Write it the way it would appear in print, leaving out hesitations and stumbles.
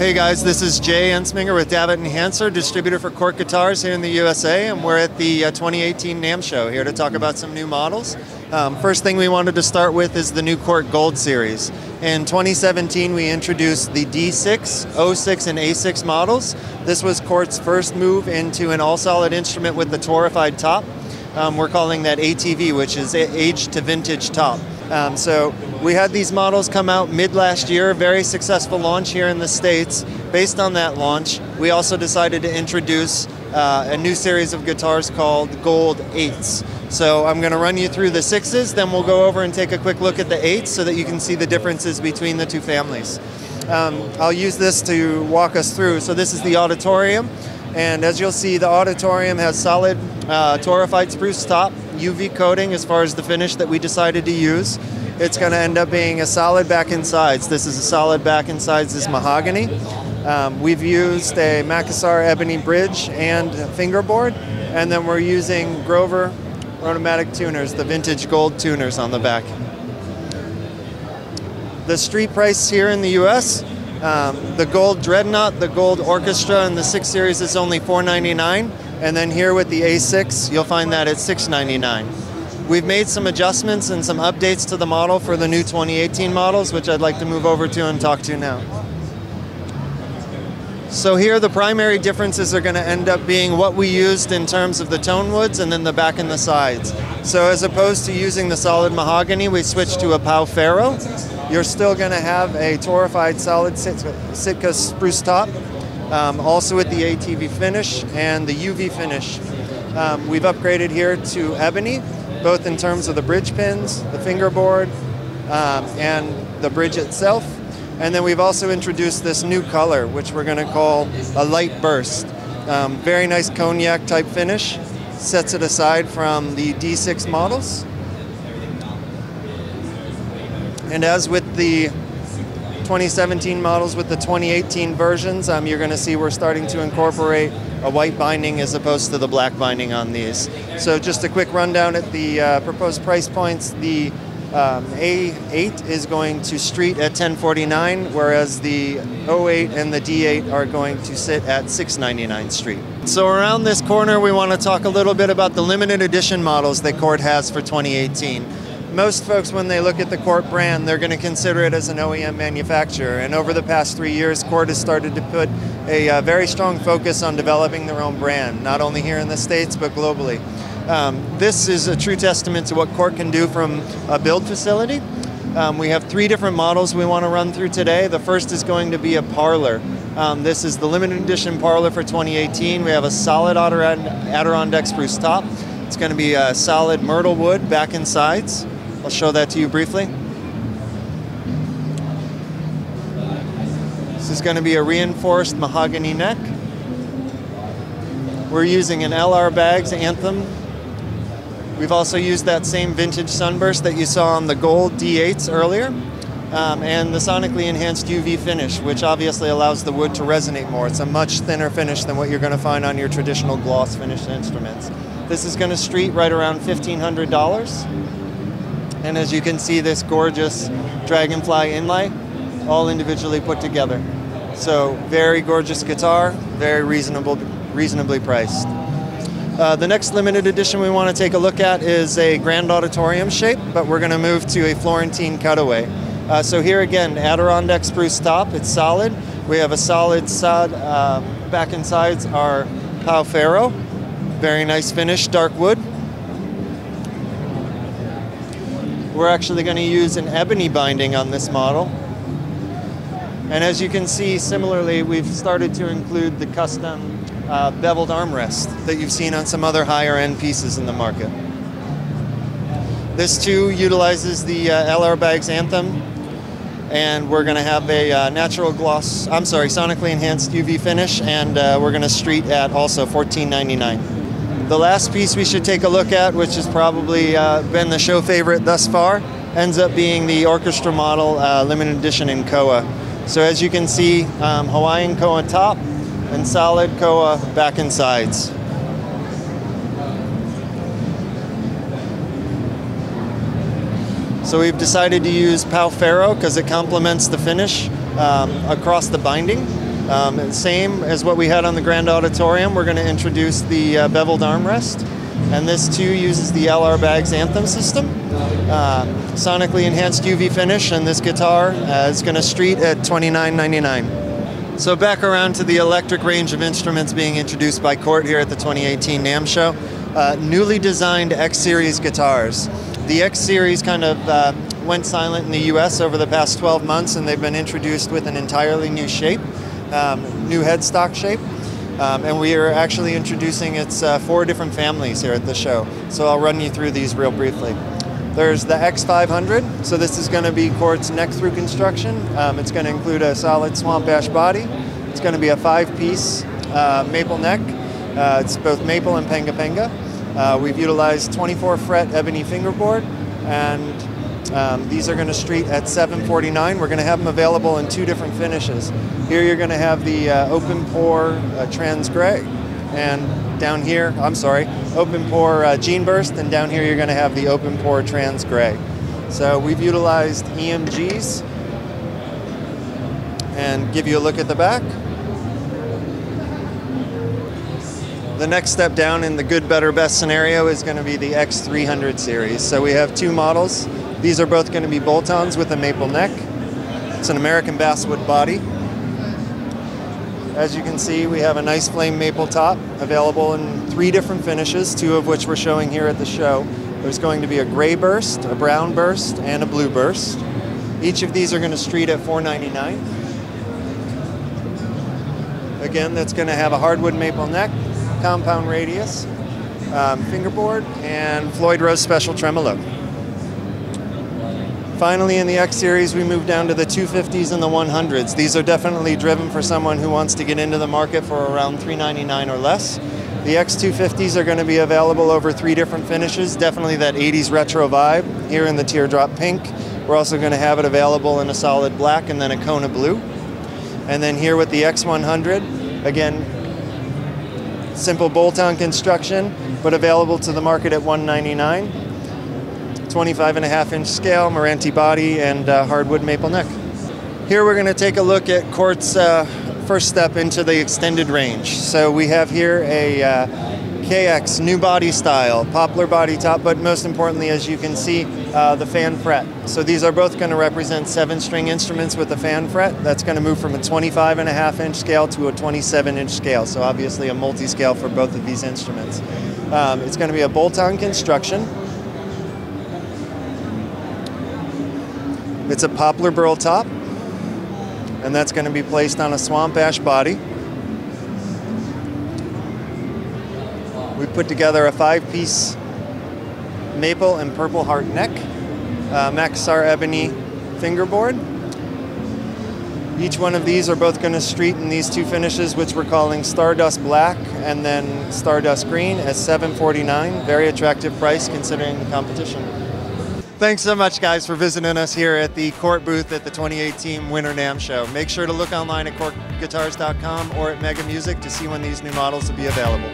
Hey guys, this is Jay Ensminger with Davitt and Hanser, distributor for Cort Guitars here in the USA, and we're at the 2018 NAMM show here to talk about some new models. First thing we wanted to start with is the new Cort Gold series. In 2017 we introduced the D6, O6, and A6 models. This was Cort's first move into an all-solid instrument with the torified top. We're calling that ATV, which is age to vintage top. So we had these models come out mid last year, very successful launch here in the States. Based on that launch, we also decided to introduce a new series of guitars called Gold 8s. So I'm going to run you through the 6s, then we'll go over and take a quick look at the 8s so that you can see the differences between the two families. I'll use this to walk us through. So this is the Auditorium, and as you'll see, the Auditorium has solid torified spruce top, UV coating as far as the finish that we decided to use. It's going to end up being a solid back and sides. This is a solid back and sides, this mahogany. We've used a Makassar ebony bridge and fingerboard, and then we're using Grover Rotomatic tuners, the vintage gold tuners on the back. The street price here in the US, the Gold Dreadnought, the Gold Orchestra, and the 6 Series is only $499. And then here with the A6, you'll find that at $699. We've made some adjustments and some updates to the model for the new 2018 models, which I'd like to move over to and talk to now. So here the primary differences are going to end up being what we used in terms of the tone woods and then the back and the sides. So as opposed to using the solid mahogany, we switched to a Pau Ferro. You're still going to have a torified solid Sitka spruce top. Also with the ATV finish and the UV finish. We've upgraded here to ebony, both in terms of the bridge pins, the fingerboard, and the bridge itself. And then we've also introduced this new color, which we're going to call a light burst. Very nice cognac type finish. Sets it aside from the D6 models. And as with the 2017 models with the 2018 versions, you're going to see we're starting to incorporate a white binding as opposed to the black binding on these. So just a quick rundown at the proposed price points. The A8 is going to street at $1049, whereas the O8 and the D8 are going to sit at $699 street. So around this corner we want to talk a little bit about the limited edition models that Cort has for 2018. Most folks, when they look at the Cort brand, they're going to consider it as an OEM manufacturer. And over the past 3 years, Cort has started to put a very strong focus on developing their own brand, not only here in the States, but globally. This is a true testament to what Cort can do from a build facility. We have 3 different models we want to run through today. The first is going to be a Parlor. This is the limited edition Parlor for 2018. We have a solid Adirondack spruce top. It's going to be a solid myrtle wood back and sides. I'll show that to you briefly. This is going to be a reinforced mahogany neck. We're using an LR Baggs Anthem. We've also used that same vintage sunburst that you saw on the Gold D8s earlier, and the sonically enhanced UV finish, which obviously allows the wood to resonate more. It's a much thinner finish than what you're going to find on your traditional gloss finished instruments. This is going to street right around $1,500. And as you can see, this gorgeous dragonfly inlay, all individually put together. So very gorgeous guitar, very reasonably priced. The next limited edition we want to take a look at is a Grand Auditorium shape, but we're going to move to a Florentine cutaway. So here again, Adirondack spruce top, it's solid. We have a solid sod, back and sides are Pau Ferro, very nice finish, dark wood. We're actually going to use an ebony binding on this model. And as you can see, similarly, we've started to include the custom beveled armrest that you've seen on some other higher end pieces in the market. This too utilizes the LR Baggs Anthem, and we're going to have a sonically enhanced UV finish, and we're going to street at also $14.99. The last piece we should take a look at, which has probably been the show favorite thus far, ends up being the orchestra model limited edition in Koa. So as you can see, Hawaiian Koa top and solid Koa back and sides. So we've decided to use Pau Ferro because it complements the finish across the binding. Same as what we had on the Grand Auditorium, we're going to introduce the beveled armrest. And this too uses the LR Baggs Anthem system. Sonically enhanced UV finish, and this guitar is going to street at $29.99. So back around to the electric range of instruments being introduced by Cort here at the 2018 NAMM show. Newly designed X Series guitars. The X Series kind of went silent in the US over the past 12 months, and they've been introduced with an entirely new shape, new headstock shape. And we are actually introducing its 4 different families here at the show. So I'll run you through these real briefly. There's the X500, so this is going to be Cort's neck-through construction. It's going to include a solid swamp ash body. It's going to be a 5-piece maple neck. It's both maple and penga-penga. We've utilized 24-fret ebony fingerboard, and these are going to street at $749. We're going to have them available in 2 different finishes. Here you're going to have the open pore trans gray, and down here, open pore gene burst, and down here you're going to have the open pore trans gray. So we've utilized EMGs, and give you a look at the back. The next step down in the good, better, best scenario is going to be the X300 series. So we have 2 models. These are both going to be bolt-ons with a maple neck. It's an American basswood body. As you can see, we have a nice flame maple top available in 3 different finishes, 2 of which we're showing here at the show. There's going to be a gray burst, a brown burst, and a blue burst. Each of these are going to street at $499. Again, that's going to have a hardwood maple neck, compound radius, fingerboard, and Floyd Rose special tremolo. Finally, in the X Series, we move down to the 250s and the 100s. These are definitely driven for someone who wants to get into the market for around $399 or less. The X250s are going to be available over 3 different finishes, definitely that 80s retro vibe, here in the teardrop pink. We're also going to have it available in a solid black and then a Kona blue. And then here with the X100, again, simple bolt-on construction, but available to the market at $199. 25.5-inch scale, Maranthe body, and hardwood maple neck. Here we're going to take a look at Cort's first step into the extended range. So we have here a KX new body style, poplar body top, but most importantly, as you can see, the fan fret. So these are both going to represent 7-string instruments with a fan fret. That's going to move from a 25.5-inch scale to a 27-inch scale. So obviously a multi-scale for both of these instruments. It's going to be a bolt-on construction. It's a poplar burl top, and that's going to be placed on a swamp ash body. We put together a 5-piece maple and purple heart neck, Maxar ebony fingerboard. Each one of these are both going to street in these 2 finishes, which we're calling Stardust Black and then Stardust Green, at $749. Very attractive price considering the competition. Thanks so much, guys, for visiting us here at the Cort booth at the 2018 Winter NAMM show. Make sure to look online at cortguitars.com or at Mega Music to see when these new models will be available.